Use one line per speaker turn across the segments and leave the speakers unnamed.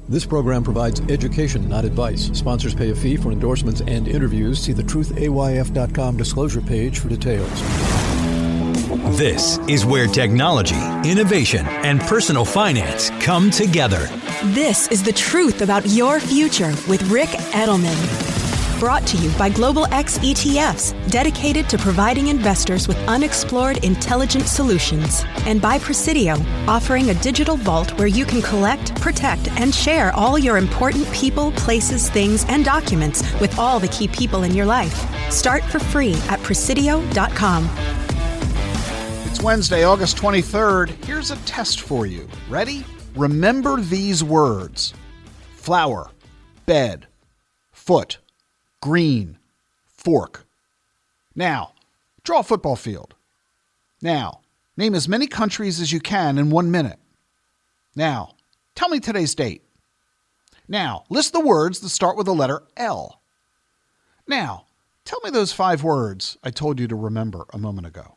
This program provides education, not advice. Sponsors pay a fee for endorsements and interviews. See the truthayf.com disclosure page for details.
This is where technology, innovation, and personal finance come together.
This is the truth about your future with Rick Edelman. Brought to you by Global X ETFs, dedicated to providing investors with unexplored intelligent solutions. And by Presidio, offering a digital vault where you can collect, protect, and share all your important people, places, things, and documents with all the key people in your life. Start for free at Presidio.com.
It's Wednesday, August 23rd. Here's a test for you. Ready? Remember these words: flower, bed, foot, green, fork. Now, draw a football field. Now, name as many countries as you can in 1 minute. Now, tell me today's date. Now, list the words that start with the letter L. Now, tell me those 5 words I told you to remember a moment ago.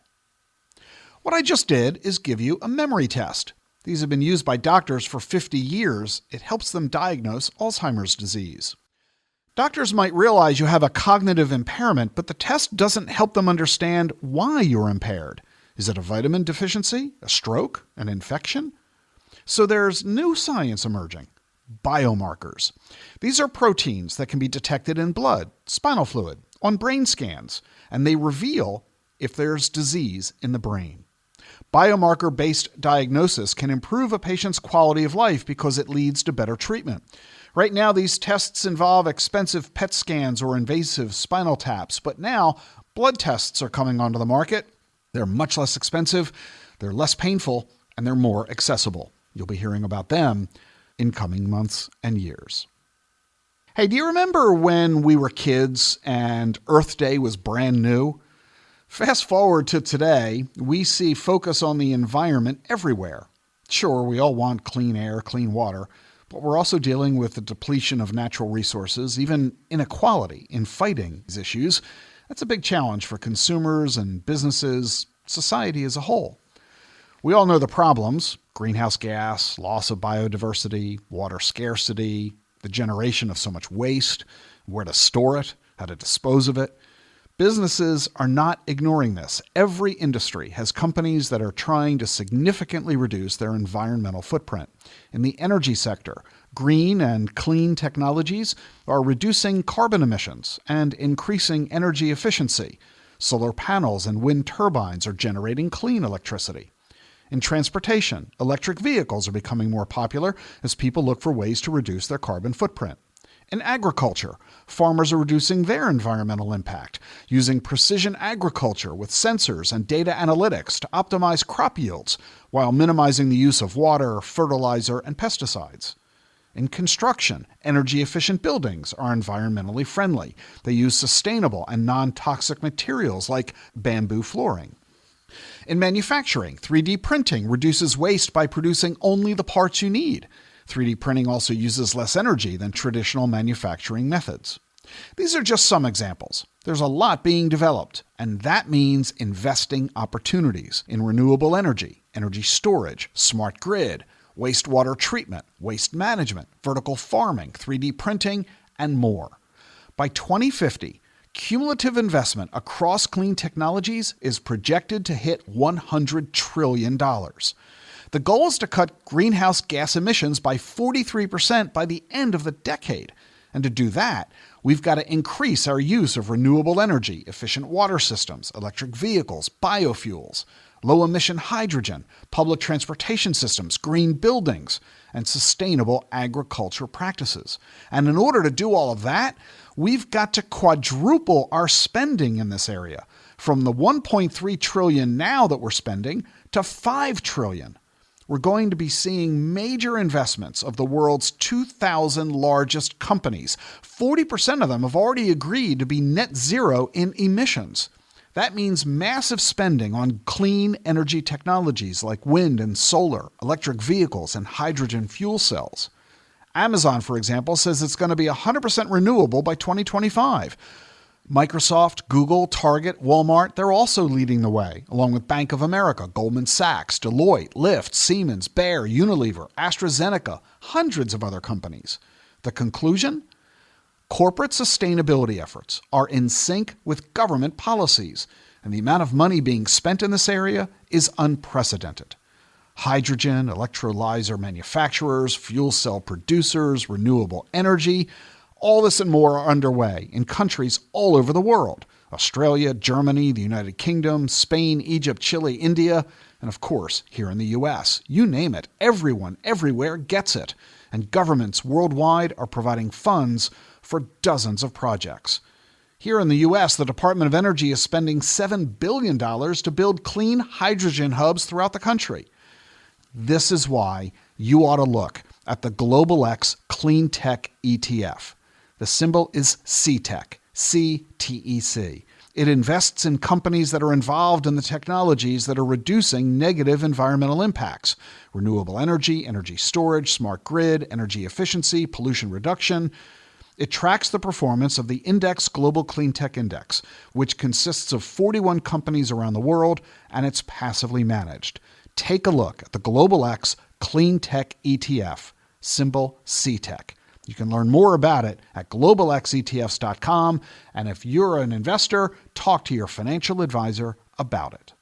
What I just did is give you a memory test. These have been used by doctors for 50 years. It helps them diagnose Alzheimer's disease. Doctors might realize you have a cognitive impairment, but the test doesn't help them understand why you're impaired. Is it a vitamin deficiency, a stroke, an infection? So there's new science emerging: biomarkers. These are proteins that can be detected in blood, spinal fluid, on brain scans, and they reveal if there's disease in the brain. Biomarker-based diagnosis can improve a patient's quality of life because it leads to better treatment. Right now, these tests involve expensive PET scans or invasive spinal taps, but now blood tests are coming onto the market. They're much less expensive, they're less painful, and they're more accessible. You'll be hearing about them in coming months and years. Hey, do you remember when we were kids and Earth Day was brand new? Fast forward to today, we see focus on the environment everywhere. Sure, we all want clean air, clean water, but we're also dealing with the depletion of natural resources, even inequality in fighting these issues. That's a big challenge for consumers and businesses, society as a whole. We all know the problems: greenhouse gas, loss of biodiversity, water scarcity, the generation of so much waste, where to store it, how to dispose of it. Businesses are not ignoring this. Every industry has companies that are trying to significantly reduce their environmental footprint. In the energy sector, green and clean technologies are reducing carbon emissions and increasing energy efficiency. Solar panels and wind turbines are generating clean electricity. In transportation, electric vehicles are becoming more popular as people look for ways to reduce their carbon footprint. In agriculture, farmers are reducing their environmental impact, using precision agriculture with sensors and data analytics to optimize crop yields while minimizing the use of water, fertilizer, and pesticides. In construction, energy-efficient buildings are environmentally friendly. They use sustainable and non-toxic materials like bamboo flooring. In manufacturing, 3D printing reduces waste by producing only the parts you need. 3D printing also uses less energy than traditional manufacturing methods. These are just some examples. There's a lot being developed, and that means investing opportunities in renewable energy, energy storage, smart grid, wastewater treatment, waste management, vertical farming, 3D printing, and more. By 2050, cumulative investment across clean technologies is projected to hit $100 trillion. The goal is to cut greenhouse gas emissions by 43% by the end of the decade. And to do that, we've got to increase our use of renewable energy, efficient water systems, electric vehicles, biofuels, low-emission hydrogen, public transportation systems, green buildings, and sustainable agriculture practices. And in order to do all of that, we've got to quadruple our spending in this area, from the $1.3 trillion now that we're spending to $5 trillion. We're going to be seeing major investments of the world's 2,000 largest companies. 40% of them have already agreed to be net zero in emissions. That means massive spending on clean energy technologies like wind and solar, electric vehicles, and hydrogen fuel cells. Amazon, for example, says it's going to be 100% renewable by 2025. Microsoft, Google, Target, Walmart, they're also leading the way, along with Bank of America, Goldman Sachs, Deloitte, Lyft, Siemens, Bayer, Unilever, AstraZeneca, hundreds of other companies. The conclusion? Corporate sustainability efforts are in sync with government policies, and the amount of money being spent in this area is unprecedented. Hydrogen, electrolyzer manufacturers, fuel cell producers, renewable energy, all this and more are underway in countries all over the world. Australia, Germany, the United Kingdom, Spain, Egypt, Chile, India, and of course, here in the U.S. You name it, everyone, everywhere gets it. And governments worldwide are providing funds for dozens of projects. Here in the U.S., the Department of Energy is spending $7 billion to build clean hydrogen hubs throughout the country. This is why you ought to look at the Global X Clean Tech ETF. The symbol is CTEC, C-T-E-C. It invests in companies that are involved in the technologies that are reducing negative environmental impacts: renewable energy, energy storage, smart grid, energy efficiency, pollution reduction. It tracks the performance of the Index Global Clean Tech Index, which consists of 41 companies around the world, and it's passively managed. Take a look at the Global X Clean Tech ETF, symbol CTEC. You can learn more about it at globalxetfs.com, and if you're an investor, talk to your financial advisor about it.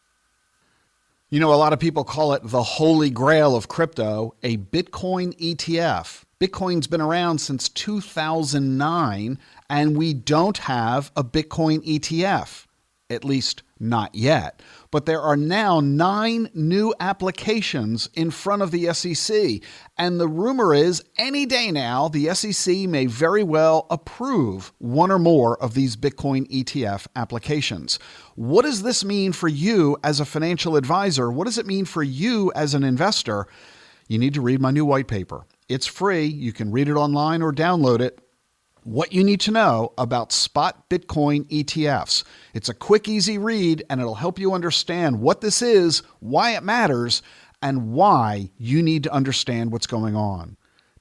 You know, a lot of people call it the holy grail of crypto, a Bitcoin ETF. Bitcoin's been around since 2009, and we don't have a Bitcoin ETF, at least not yet. But there are now 9 new applications in front of the SEC, and the rumor is any day now the SEC may very well approve one or more of these Bitcoin ETF applications. What does this mean for you as a financial advisor? What does it mean for you as an investor? You need to read my new white paper. It's free. You can read it online or download it. What you need to know about spot Bitcoin ETFs. It's a quick, easy read, and it'll help you understand what this is, why it matters, and why you need to understand what's going on.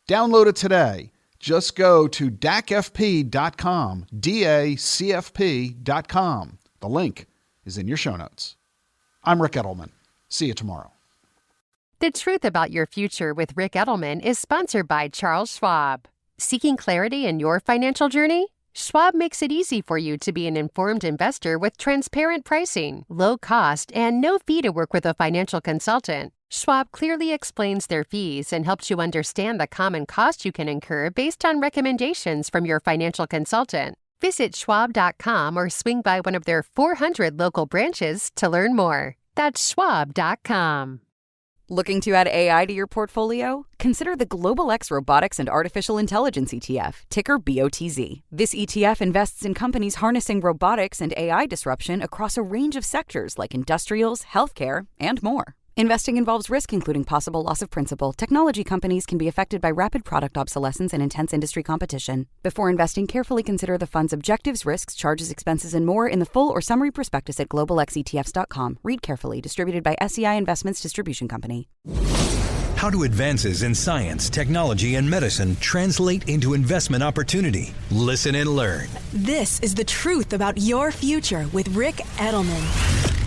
Download it today. Just go to dacfp.com, DACFP.com. The link is in your show notes. I'm Rick Edelman. See you tomorrow.
The Truth About Your Future with Rick Edelman is sponsored by Charles Schwab. Seeking clarity in your financial journey? Schwab makes it easy for you to be an informed investor with transparent pricing, low cost, and no fee to work with a financial consultant. Schwab clearly explains their fees and helps you understand the common costs you can incur based on recommendations from your financial consultant. Visit schwab.com or swing by one of their 400 local branches to learn more. That's schwab.com.
Looking to add AI to your portfolio? Consider the Global X Robotics and Artificial Intelligence ETF, ticker BOTZ. This ETF invests in companies harnessing robotics and AI disruption across a range of sectors like industrials, healthcare, and more. Investing involves risk, including possible loss of principal. Technology companies can be affected by rapid product obsolescence and intense industry competition. Before investing, carefully consider the fund's objectives, risks, charges, expenses, and more in the full or summary prospectus at globalxetfs.com. Read carefully. Distributed by SEI Investments Distribution Company.
How do advances in science, technology, and medicine translate into investment opportunity? Listen and learn.
This is The Truth About Your Future with Rick Edelman.